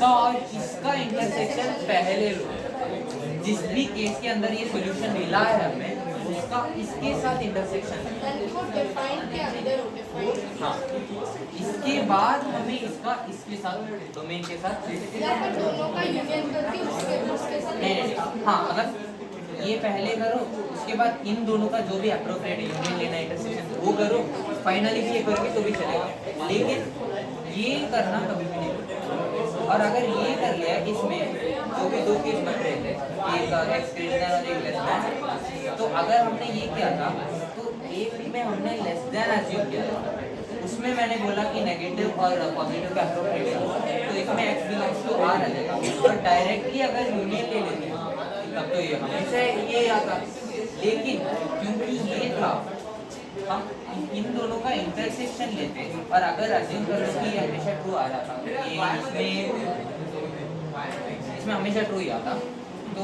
इसका और इसका इंटरसेक्शन पहले लो। जिस भी केस के अंदर ये सॉल्यूशन मिला है हमें, उसका इसके साथ इंटरसेक्शन है। हाँ, इसके बाद हमें इसका इसके साथ डोमेन के साथ दोनों का यूनियन करके उसके साथ नहीं, हाँ, अगर ये पहले करो उसके बाद इन दोनों का जो भी अप्रोप्रिएट यूनियन लेना इंटरसेक्शन वो करो, फाइनली भी ये करोगे तो भी चलेगा, लेकिन ये करना कभी भी नहीं करो। और अगर ये कर लिया इसमें जो भी दो केस बन रहे थे, एक एक्स ग्रेटर देन और एक लेस देन, तो अगर हमने ये किया था तो एक में हमने लेस देन अज्यूम किया था, उसमें मैंने बोला कि नेगेटिव और पॉजिटिव का अप्रोप्रिएट है, तो इसमें एक्स बिलोंग्स टू आर आ जाएगा। और डायरेक्टली अगर यूनियन ले लेते हैं तब तो ये हमेशा ये आता, लेकिन क्योंकि ये था हम इन दोनों का इंटरसेक्शन लेते और अगर अज्यूम करो कि ये हमेशा ट्रू आ रहा था, ये इसमें हमेशा ट्रू ही आता, तो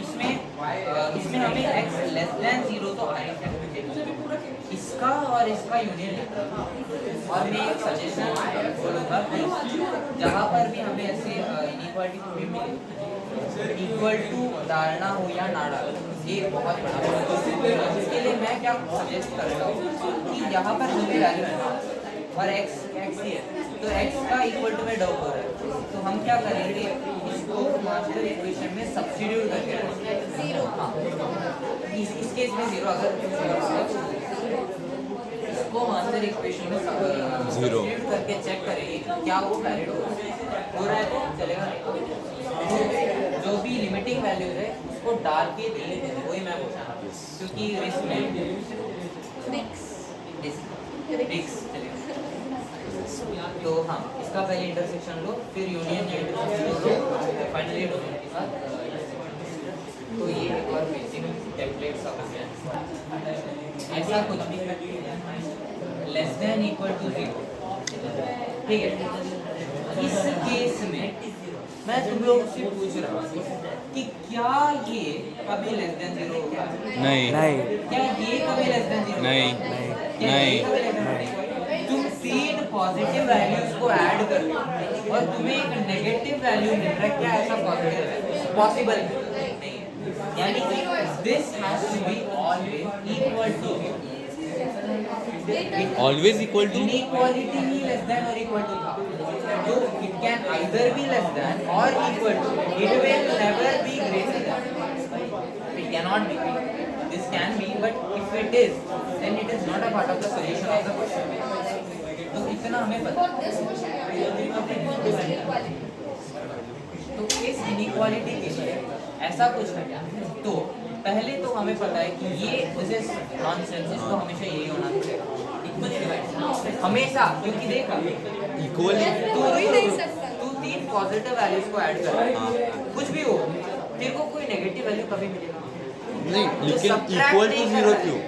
इसमें हमें x लेस देन 0 तो आ ही इसका और इसका यूनियन लेता। और मैं एक सजेशन बोलूँगा कि जहाँ पर भी हमें ऐसे इनइक्वालिटी को भी मिले, इक्वल टू डालना हो या ना डालना, ये बहुत बड़ा है। इसके लिए मैं क्या सजेस्ट करूँगा कि यहाँ पर जो भी वैल्यू है ना और x ही है, तो x का इक्वल टू में डाउट हो रहा है, तो हम क्या करेंगे, इसको मास्टर इक्वेशन में सब्स्टिट्यूट करके 0, हाँ, इस केस में 0, अगर इसको मास्टर इक्वेशन में सब्स्टिट्यूट करके चेक करेंगे क्या वो वैलिड हो रहा है तो चलेगा, नहीं जो भी लिमिटिंग वैल्यूज है उसको डाल के दे देते हैं, वही मैं बोल रहा हूँ, क्योंकि रिस्क तो हाँ, इसका पहले इंटरसेक्शन लो, फिर यूनियन या इंटरसेक्शन लो, फाइनली डोमेन के साथ। तो ये एक और बेसिक टेम्पलेट सा हो गया। ऐसा कुछ भी लेस देन इक्वल टू 0, ठीक है। इस केस में मैं तुम लोग से पूछ रहा हूँ कि क्या ये कभी लेस देन 0 होगा? नहीं, क्या ये कभी लेस देन 0 नहीं, क्या ये नहीं, कभी less than 0? तुम 3 पॉजिटिव वैल्यूज को ऐड कर रहे हो और तुम्हें एक नेगेटिव वैल्यू मिल रहा है, क्या ऐसा पॉजिटिव है? पॉसिबल नहीं है, यानी कि this has to be always equal to, always equal to, inequality ही लेस देन और इक्वल टू था, तो it can either be less than और equal to, it will never be greater than, it can not be, this can be, but if it is then it is not a part of the solution of the question. तो इतना हमें पता, तो इस inequality के लिए ऐसा कुछ है, तो पहले तो हमें पता है कि ये दिस इज नॉनसेंस, इसको हमेशा यही होना चाहिए हमेशा, क्योंकि देख इक्वल तू 3 पॉजिटिव वैल्यूज को ऐड कर, कुछ भी हो, तेरे को कोई नेगेटिव वैल्यू कभी मिलेगा नहीं, लेकिन इक्वल टू 0 क्यों?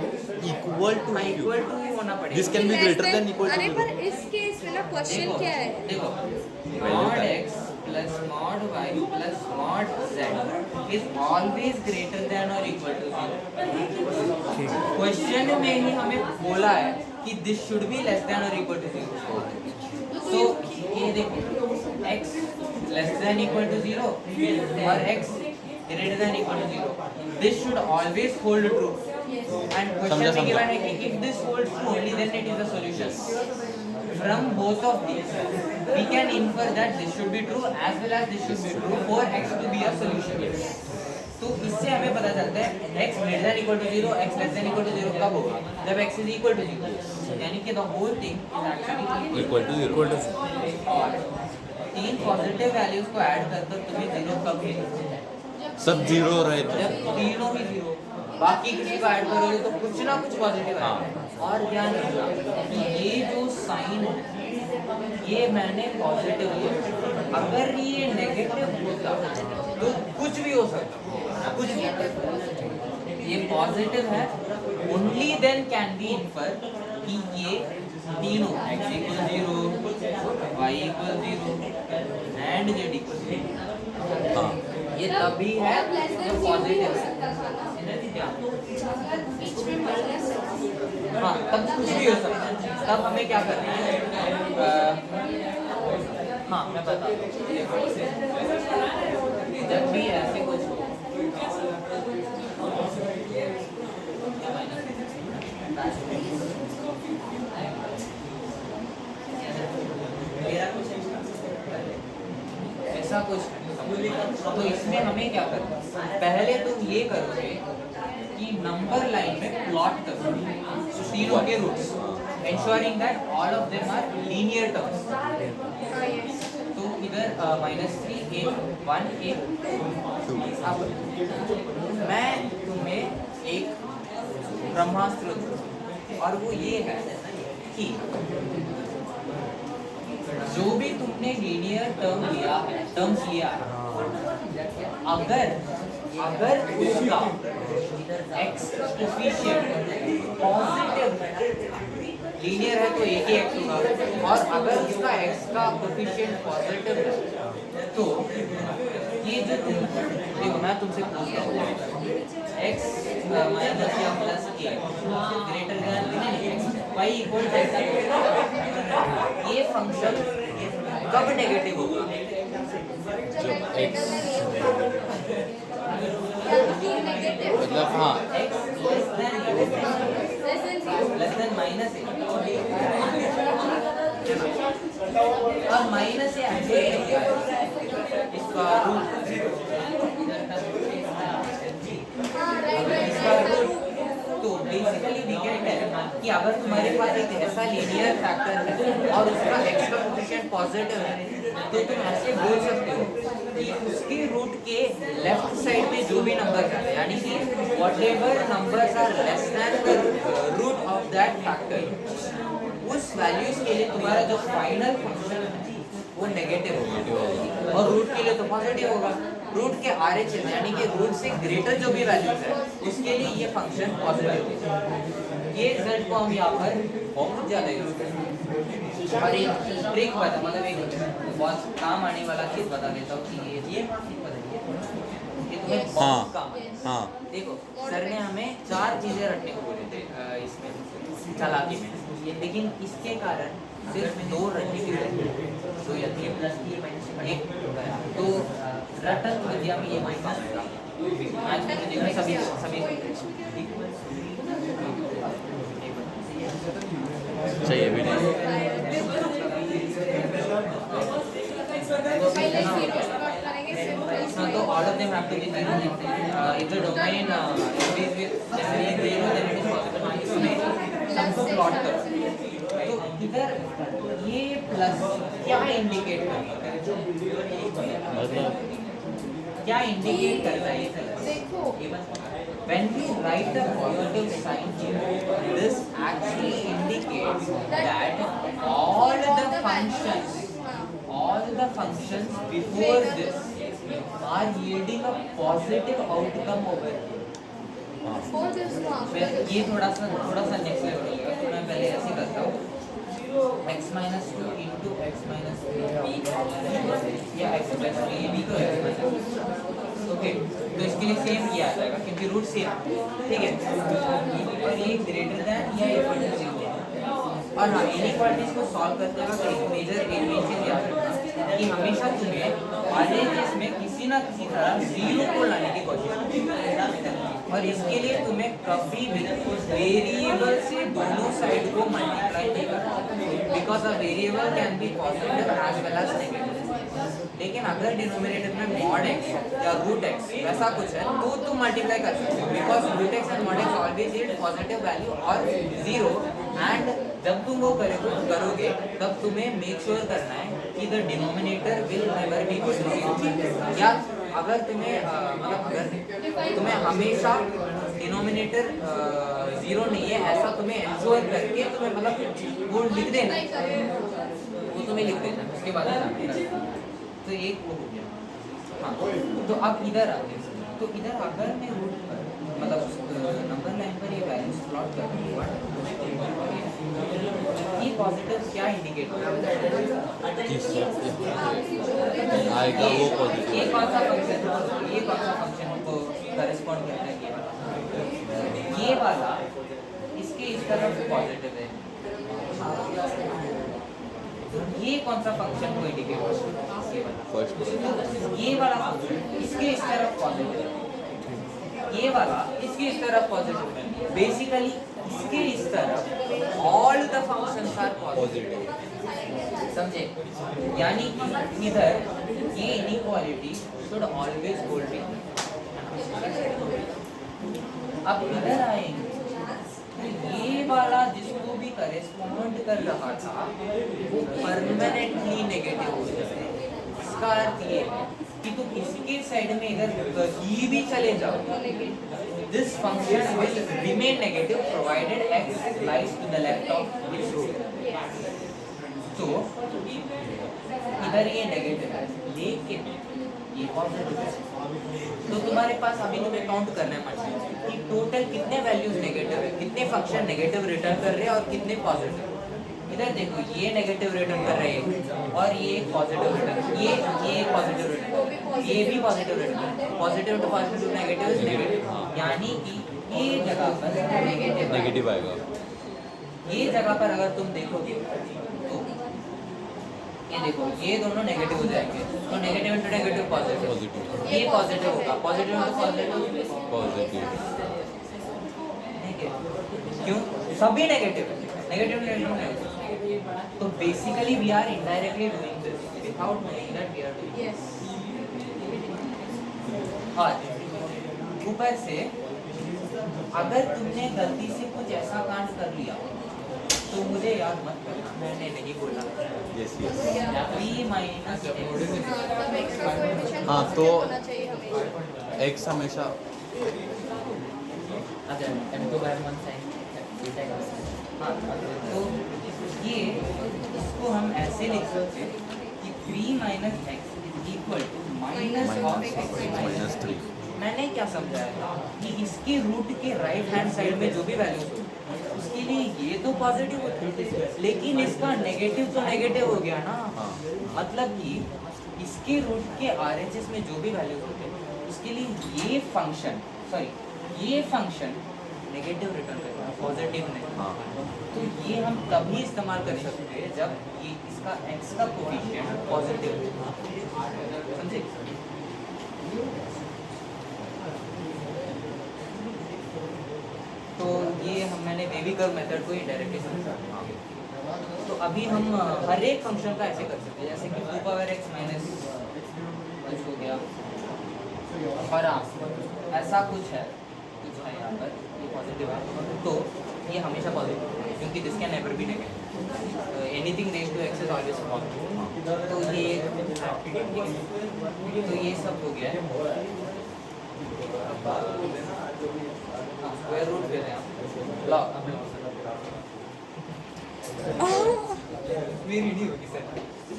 इक्वल टू इक्वल टू ही होना पड़ेगा। This can B greater than equal अरे टू पर इस केस में ना क्वेश्चन क्या है? देखो mod x plus mod y plus mod z is always greater than or equal to 0। Question में ही हमें बोला है कि this should be less than or equal to 0। तो ये देखो x less than equal to 0 और x greater than equal to 0, this should always hold true, and question में given है कि if this holds true only then it is a solution। From both of these we can infer that this should be true as well as this should be true for x to be a solution। तो इससे हमें पता चलता है x greater than equal to 0, x less than equal to 0 कब होगा? जब x is equal to 0, यानी कि the whole thing is actually equal to 0। और 3 पॉजिटिव वैल्यूज को ऐड कर कर तुम्हें 0 कब मिलेगा? सब 0 रहे थे, जब तीनों ही 0, बाकी किसी को ऐड करोगे तो कुछ ना कुछ पॉजिटिव है। और क्या नहीं, ये जो साइन है ये मैंने पॉजिटिव लिया, अगर ये नेगेटिव होता तो कुछ भी हो सकता, कुछ भी। ये पॉजिटिव है, only then can be infer कि ये तीनों x equal 0, y equal 0 and z equal 0, हाँ, ये तभी है जो पॉजिटिव है। हाँ, तब कुछ भी हो सकता है। तब हमें क्या करना है, हाँ मैं बता दूँ, जब भी ऐसे कुछ हो ऐसा कुछ, तो इसमें हमें क्या करना, पहले तुम ये करोगे कि नंबर लाइन में प्लॉट करो तीनों के roots, ensuring that all of them are linear terms. तो इधर -3 1 1 1 अब मैं तुम्हें एक ब्रह्मास्त्र दूँ और वो ये है कि जो भी तुमने लीनियर टर्म्स लिया है, अगर उसका x कोफिशिएंट पॉजिटिव लीनियर है तो एक ही x होगा, और अगर उसका x का कोफिशिएंट पॉजिटिव है तो ये जो तुम देखो, मैं तुमसे पूछ रहा हूँ x माइनस या plus a greater than y equal to, ये फंक्शन कब नेगेटिव होगा? जब x मतलब हाँ x less than minus a, और माइनस a इसका रूट, तो बेसिकली वी कैन टेल कि अगर तुम्हारे पास एक ऐसा लीनियर फैक्टर है और उसका x का कोफिशिएंट पॉजिटिव है, तो तुम ऐसे बोल सकते हो कि उसके रूट के लेफ्ट साइड में जो भी नंबर है, यानी कि whatever numbers are less than the root of that factor, उस वैल्यूज के लिए तुम्हारा जो फाइनल फंक्शन है वो नेगेटिव होगा, और रूट के लिए तो पॉजिटिव होगा। रूट के RHS यानी कि रूट से ग्रेटर जो भी वैल्यूज है उसके लिए ये फंक्शन पॉजिटिव होगा। ये रिजल्ट को हम यहाँ पर बहुत ज़्यादा यूज करते हैं, और एक ट्रिक बता, मतलब एक बहुत काम आने वाला चीज़ बता देता हूँ कि ये तुम्हें बहुत काम आए। हाँ देखो सर ने हमें 4 चीज़ें रखने को बोले थे इसमें चालाकी में, लेकिन इसके कारण सिर्फ 2 रखने की जरूरत है, 2 या 3 प्लस 3 माइनस 1 तो रटन विद्या में ये माइनस होगा। आज के दिन में सभी चाहिए भी नहीं। So all of them have to be zero. If the domain is with definitely zero, then it is possible. इसमें सबको प्लॉट करो, तो इधर ये प्लस क्या इंडिकेट करता है, क्या इंडिकेट करता है ये देखो when we write the positive sign here, this actually indicates that all the functions before this are yielding a positive outcome over here. for this one. ये थोड़ा सा नेक्स्ट लेवल होगा, तो मैं पहले ऐसे करता हूँ x minus 2 into x minus 3 या x plus 3 ये भी तो x minus 2, ओके, तो इसके लिए सेम ये आ जाएगा क्योंकि रूट सेम, ठीक है, और ये ग्रेटर दैन या इक्वल टू 0। और हाँ, इनइक्वालिटीज को सॉल्व करते वक्त एक मेजर चीज याद रखना कि हमेशा तुम्हें RHS में किसी ना किसी तरह 0 को लाने की कोशिश करनी, और इसके लिए तुम्हें कभी भी वेरिएबल से दोनों साइड को मल्टीप्लाई नहीं करना, because a variable can be positive as well as negative. लेकिन अगर डिनोमिनेटर में मॉड x या रूट x वैसा कुछ है तो तुम मल्टीप्लाई कर सकते हो, because root x and mod x always yield positive value और 0, एंड जब तुम वो करोगे तब तुम्हें मेक श्योर करना है कि the denominator will never be equal to 0, या अगर तुम्हें मतलब अगर तुम्हें हमेशा डिनोमिनेटर 0 नहीं है ऐसा तुम्हें एंश्योर करके तुम्हें मतलब वो लिख देना, वो तुम्हें लिख देना, उसके बाद तो एक वो हो गया। हाँ, तो अब इधर आते हैं, तो इधर अगर मैं रूट पर मतलब नंबर लाइन पर ये वैल्यूज प्लॉट करूँ, ये पॉजिटिव क्या इंडिकेट करता है? आएगा वो पॉजिटिव। ये कौन सा फंक्शन को करेस्पॉन्ड करता है? ये वाला इसके इस तरफ पॉजिटिव है, ये कौन सा फंक्शन को इंडिकेट करता है? ये वाला। फर्स्ट ये वाला फंक्शन इसके इस तरफ पॉजिटिव, ये वाला इसके इस तरफ पॉजिटिव। बेसिकली इसके इस तरफ all the functions are positive, समझे? यानी कि इधर ये inequality should always hold in. अब इधर आएंगे तो ये वाला जिसको भी करेस्पॉन्ड कर रहा था वो परमानेंटली नेगेटिव हो जाए। इसका अर्थ ये है कि तुम इसके साइड में इधर कहीं भी चले जाओ, this function will remain negative provided x lies to the left of its root. तो इधर ये नेगेटिव है लेकिन ये पॉजिटिव है। तो तुम्हारे पास अभी तुम्हें काउंट करना है मर्जी कि टोटल कितने वैल्यूज नेगेटिव है, कितने फंक्शन नेगेटिव रिटर्न कर रहे हैं और कितने पॉजिटिव। इधर देखो ये नेगेटिव रिटर्न कर रहे हैं और ये पॉजिटिव रिटर्न, ये पॉजिटिव रिटर्न, ये भी positive return. Positive to positive negative is negative, यानी कि ये जगह पर नेगेटिव आएगा। ये जगह पर अगर तुम देखोगे तो ये देखो ये दोनों नेगेटिव हो जाएंगे, तो नेगेटिव इनटू नेगेटिव पॉजिटिव, ये पॉजिटिव होगा, पॉजिटिव इनटू पॉजिटिव पॉजिटिव। ठीक है, क्यों? सभी नेगेटिव है, नेगेटिव नेगेटिव। तो basically we are indirectly doing this without knowing that we are doing. Yes. और ऊपर से अगर तुमने गलती से कुछ ऐसा कांड कर लिया तो मुझे याद मत करना, मैंने नहीं बोला। Yes yes. v माइनस तब extra coefficient हाँ, positive तो- होना चाहिए हमेशा। एक्स हमेशा अच्छा m2 by 1 sin हाँ, तो ये इसको हम ऐसे लिख सकते हैं कि 3 minus x is equal to minus of minus 3। मैंने क्या समझाया था कि इसके रूट के राइट हैंड साइड में जो भी वैल्यूज हो उसके लिए ये तो पॉजिटिव होता है, लेकिन इसका नेगेटिव तो नेगेटिव हो गया ना। हाँ। मतलब कि इसके रूट के आरएचएस में जो भी वैल्यूज होते हैं उसके लिए ये फंक्शन नेगेटिव रिटर्न करेगा, पॉजिटिव नहीं। हाँ। तो ये हम तभी इस्तेमाल कर सकते हैं जब ये इसका x का कोफिशिएंट पॉजिटिव हो, समझे? तो ये मैंने बेबी कर्व मेथड को इनडायरेक्टली समझा। तो अभी हम हर एक फंक्शन का ऐसे कर सकते हैं, जैसे कि 2 पावर x माइनस कुछ हो गया और ऐसा कुछ है यहाँ पर ये पॉजिटिव है, तो ये हमेशा पॉजिटिव है क्योंकि this can never be negative. Anything raise to x is always positive. तो ये सब हो गया है। स्क्वायर रूट ले रहे हैं लॉग मेरी नहीं होगी सर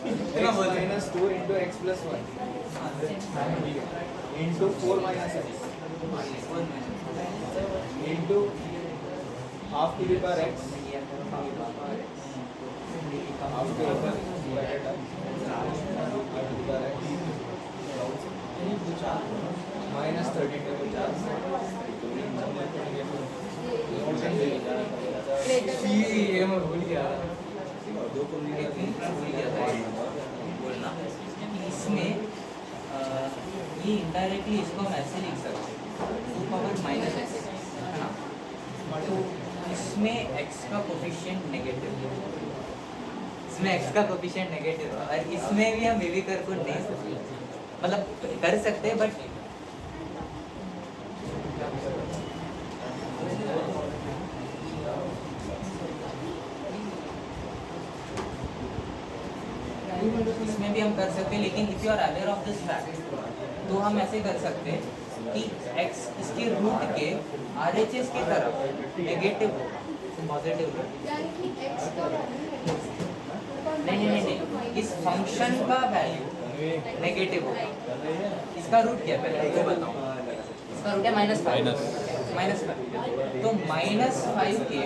इतना बोल रहे हैं। minus 2 into x plus 1 into 4 minus x into half to the power x half to the power minus 32 ये मैं भूल गया बोलना कि इसमें ये इनडायरेक्टली इसको हम ऐसे लिख सकते हैं 2 पावर माइनस एक्स है ना। तो इसमें x का कोफिशिएंट नेगेटिव है, इसमें x का कोफिशिएंट नेगेटिव है और इसमें भी हम बेबी कर्व को नहीं सकते, मतलब कर सकते हैं बट इसमें भी हम कर सकते हैं। लेकिन if you are aware of this fact तो हम ऐसे कर सकते हैं कि x इसके रूट के आरएचएस की तरफ नेगेटिव होगा, पॉजिटिव होगा। यानी कि x का वैल्यू नहीं, इस फंक्शन का वैल्यू नेगेटिव होगा। इसका रूट क्या है पहले वो बताओ। इसका रूट है -5 तो -5 के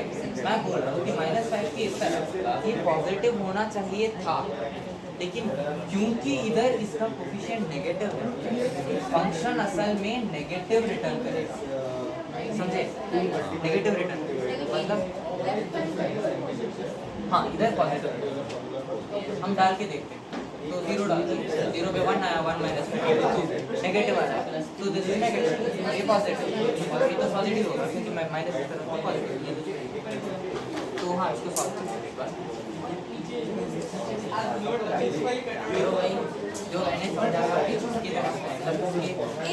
मैं बोल रहा हूँ कि -5 के इस तरफ ये पॉजिटिव होना चाहिए था, लेकिन क्योंकि इधर इसका कोफिशिएंट नेगेटिव है फंक्शन असल में नेगेटिव रिटर्न करेगा, समझे? नेगेटिव रिटर्न मतलब हाँ इधर पॉजिटिव हम डाल के देखते हैं तो 0 डालते हैं 0 पे 1 आया 1 माइनस 2 नेगेटिव आ रहा है तो दिस इज नेगेटिव ये पॉजिटिव और ये तो पॉजिटिव होगा क्योंकि मैं माइनस की तरफ पॉजिटिव तो हाँ इसको सॉल्व करते हैं एक बार जो भाई जो मैंने समझाया उसकी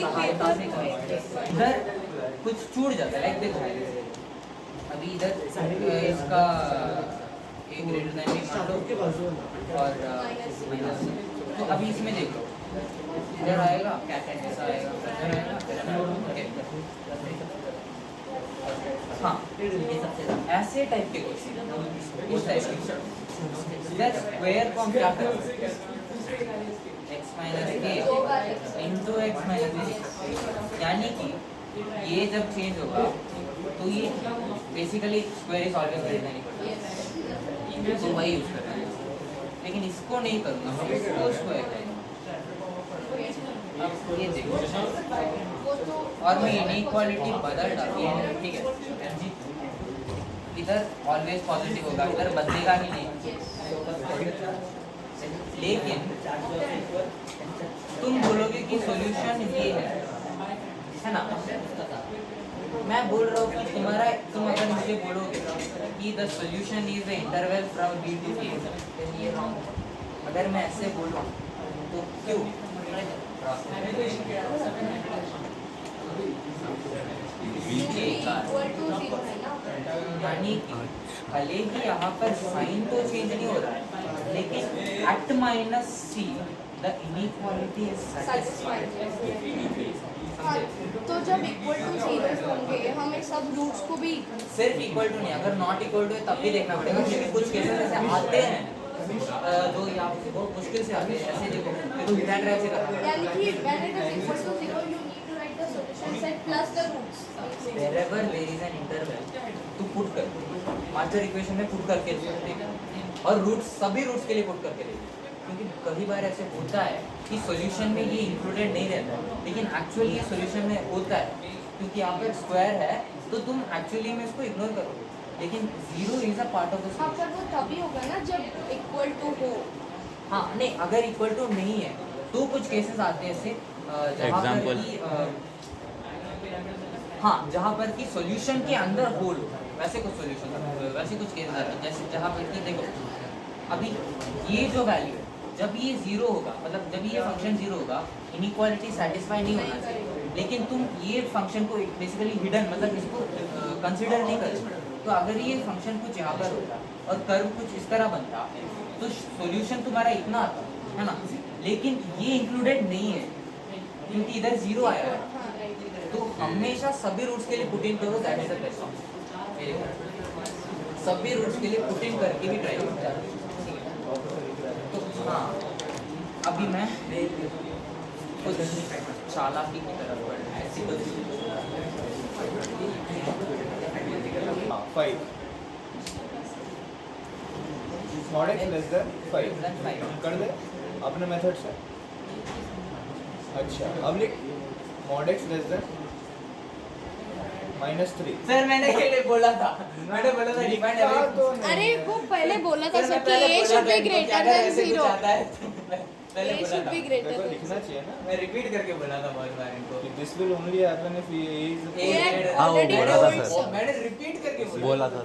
सहायता से इधर कुछ छूट जाता है लाइक देखो अभी इधर इसका a ग्रेटर देन b मान लो और माइनस तो अभी इसमें देख लो इधर आएगा क्या ऐसा आएगा इधर आएगा ओके हाँ ये सबसे ऐसे टाइप के क्वेश्चन इस टाइप के इधर स्क्वायर को हम क्या करेंगे x minus a into x minus b यानी कि ये जब चेंज होगा तो ये basically square is always greater than equal तो वही यूज कर रहे हैं लेकिन इसको नहीं करूँगा मैं इसको स्क्वायर करूँगा अब ये देखो और मैं इनइक्वालिटी बदल डालूँ ठीक है इधर ऑलवेज पॉजिटिव होगा इधर बदलेगा ही नहीं लेकिन तुम बोलोगे कि सॉल्यूशन ये है ना मैं बोल रहा हूँ कि तुम्हारा तुम अगर मुझे बोलोगे कि the solution is the interval from b to a then ये रॉन्ग अगर मैं ऐसे बोल रहा हूँ तो क्यों यानी कि भले ही यहाँ पर साइन तो चेंज नहीं हो रहा है लेकिन at minus C the inequality is satisfied हाँ, तो जब इक्वल टू जीरोस होंगे हमें सब रूट्स को भी सिर्फ इक्वल टू नहीं अगर नॉट इक्वल टू है तब भी देखना पड़ेगा क्योंकि कुछ केसेस ऐसे आते हैं जो यहाँ बहुत मुश्किल से आते हैं ऐसे देखो हिडन ड्राइव से करना यानी कि when it is equal to zero you need to write the solution set plus the roots wherever there is an interval तो पुट कर मास्टर इक्वेशन में पुट करके देख और रूट्स सभी रूट्स के लिए पुट करके देख क्योंकि कई बार ऐसे होता है कि सॉल्यूशन में ये इंक्लूडेड नहीं रहता लेकिन एक्चुअली ये सॉल्यूशन में होता है क्योंकि यहाँ पर स्क्वायर है तो तुम एक्चुअली में इसको इग्नोर करोगे लेकिन zero is a part of the हाँ पर वो तभी होगा ना जब इक्वल टू हो हाँ नहीं अगर इक्वल टू नहीं है तो कुछ केसेस आते हैं ऐसे जहाँ पर कि हाँ जहाँ पर कि सॉल्यूशन के अंदर होल हो वैसे कुछ सॉल्यूशन वैसे कुछ केसेस आते हैं जैसे जहाँ पर कि देखो अभी ये जो वैल्यू है जब ये जीरो होगा मतलब जब ये फंक्शन जीरो होगा इनइक्वालिटी सेटिस्फाई नहीं होना चाहिए लेकिन तुम ये फंक्शन को बेसिकली हिडन मतलब इसको कंसिडर नहीं करोगे तो अगर ये फंक्शन कुछ यहाँ पर होता और कर्व कुछ इस तरह बनता तो सॉल्यूशन तुम्हारा इतना आता है ना लेकिन ये इंक्लूडेड नहीं है क्योंकि इधर जीरो आया है तो हमेशा सभी रूट्स के लिए पुट इन करो दैट इज द बेस्ट सभी रूट्स के लिए पुट इन करके भी ट्राई करो तो हाँ अभी मैं कुछ चालाकी की तरफ बढ़ ऐसी कुछ 5 mod x less than 5 कर दे अपने मेथड से अच्छा अब लिख mod x less than -3 sir मैंने के लिए बोला था मैंने बोला था डिफाइंड अरे वो पहले बोला था सर कि a should be greater than 0 पहले a बोला should था be greater देखो than लिखना चाहिए ना मैं रिपीट करके बोला था बहुत बार इनको कि this will only happen if he is हाँ, वो already बोला था told सर। sir. मैंने रिपीट करके बोला था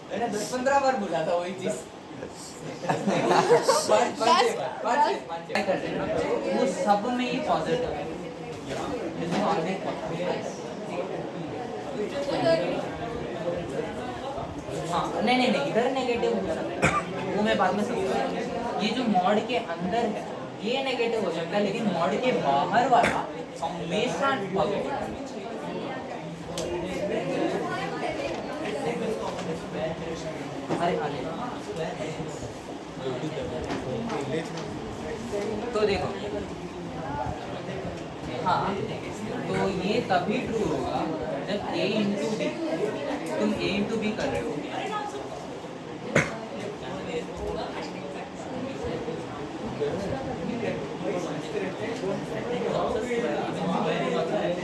मैंने 10-15 बार बोला था वही चीज वो सब में ये पॉजिटिव है इसमें ऑलवेज हाँ नहीं इधर नेगेटिव हो सकता है वो मैं बाद में समझूंगा ये जो मॉड के अंदर है ये नेगेटिव हो सकता है लेकिन मॉड के बाहर वाला हमेशा पॉजिटिव अरे तो देखो हाँ तो ये तभी ट्रू होगा जब a इंटू बी तुम a इंटू बी कर रहे हो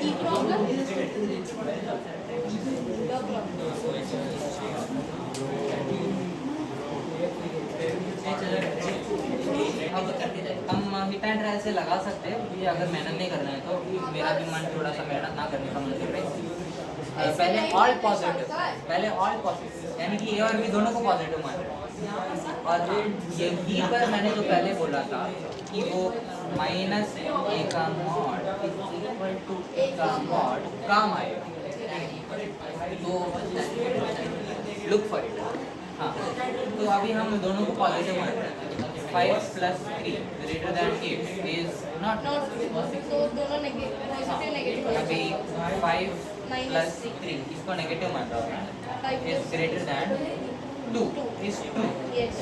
E problem चलो एंड ट्रायल से लगा सकते हैं ये, अगर मेहनत नहीं करना है तो मेरा भी मन थोड़ा सा मेहनत ना करने का मन कर रहा है। पहले ऑल पॉजिटिव, पहले ऑल पॉजिटिव यानी कि ए और बी दोनों को पॉजिटिव माना। और ये बी पर मैंने जो पहले बोला था कि वो माइनस ए का मॉड इक्वल टू ए का मॉड काम आएगा, तो लुक फॉर इट। हाँ, तो अभी हम दोनों को पॉजिटिव मान रहे हैं। 5 + 3 greater than 8 is not not, तो दोनों पॉजिटिव नेगेटिव होना अभी चाहिए। 5 Minus + 3 इसको नेगेटिव मान रहा हूँ, 5 is greater than 2 is 2, yes,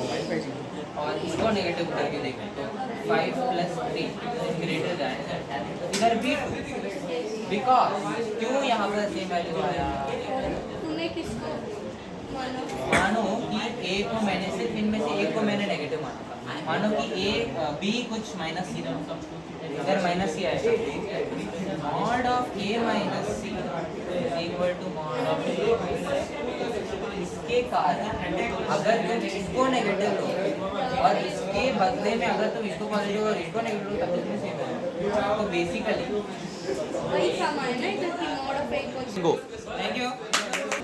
और इसको नेगेटिव करके देखें तो 5 + 3 is greater than इधर भी 2, बिकॉज क्यों यहाँ पर सेम वैल्यू आया। तूने किसको माना? मानो कि ए को मैंने सिर्फ इनमें से एक को मैंने नेगेटिव माना था, मानो कि ए बी कुछ माइनस सी था, इधर माइनस सी आएगा, mod of A minus C is equal to mod of A. इसके कारण अगर तुम इसको नेगेटिव लो और इसके बदले में अगर तुम इसको पॉजिटिव और इसको नेगेटिव लो तब तुम्हें सेम है। तो बेसिकली वही समान है जो कि मॉड ऑफ ए को Go. Thank you.